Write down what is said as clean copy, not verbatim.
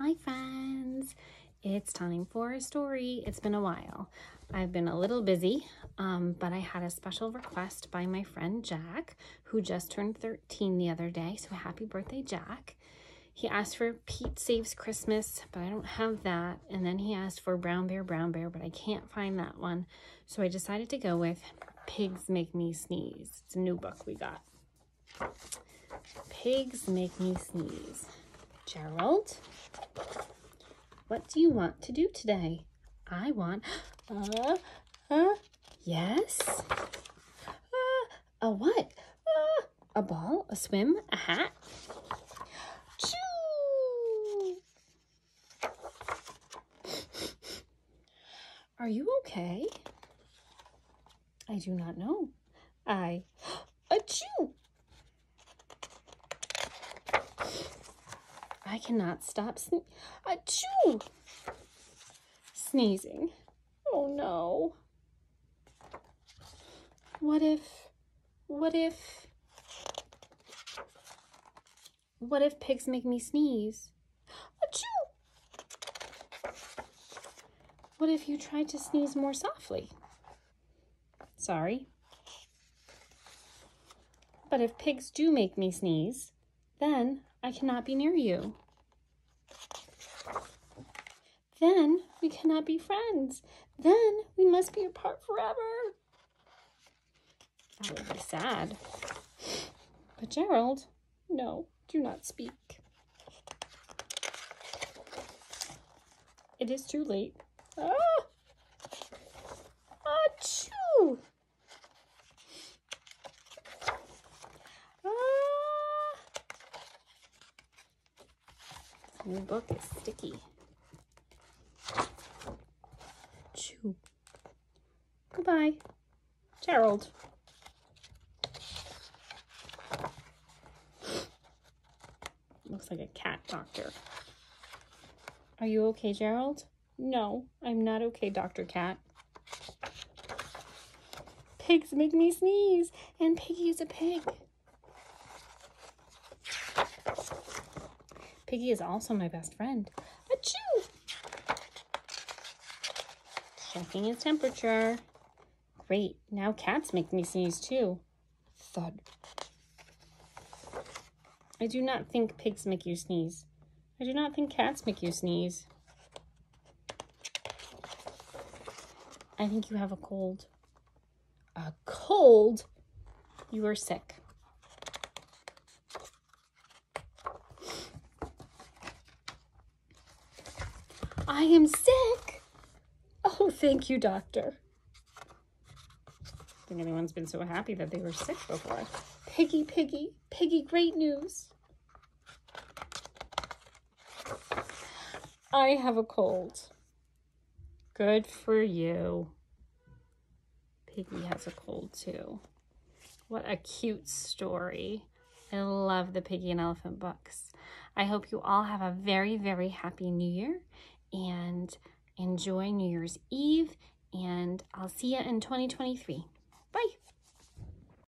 Hi friends, it's time for a story. It's been a while. I've been a little busy, but I had a special request by my friend Jack, who just turned 13 the other day. So happy birthday, Jack. He asked for Pete Saves Christmas, but I don't have that. And then he asked for Brown Bear, but I can't find that one. So I decided to go with Pigs Make Me Sneeze. It's a new book we got. Pigs Make Me Sneeze. Gerald, what do you want to do today? I want, yes. A what? A ball, a swim, a hat. Choo! Are you okay? I do not know. Achoo! I cannot stop achoo! Sneezing. Oh no. What if pigs make me sneeze? Achoo! What if you tried to sneeze more softly? Sorry. But if pigs do make me sneeze, then I cannot be near you. Then we cannot be friends. Then we must be apart forever. That would be sad. But Gerald, no, do not speak. It is too late. Ah! Achoo! Ah! This new book is sticky. Chew. Goodbye, Gerald. Looks like a cat doctor. Are you okay, Gerald? No, I'm not okay, Dr. Cat. Pigs make me sneeze, and Piggy is a pig. Piggy is also my best friend. Achoo! Checking his temperature. Great, now cats make me sneeze too. Thud. I do not think pigs make you sneeze. I do not think cats make you sneeze. I think you have a cold. A cold? You are sick. I am sick. Oh, thank you, doctor. I think anyone's been so happy that they were sick before. Piggy, great news. I have a cold. Good for you. Piggy has a cold too. What a cute story. I love the Piggy and Elephant books. I hope you all have a very, very happy New Year and enjoy New Year's Eve, and I'll see you in 2023. Bye.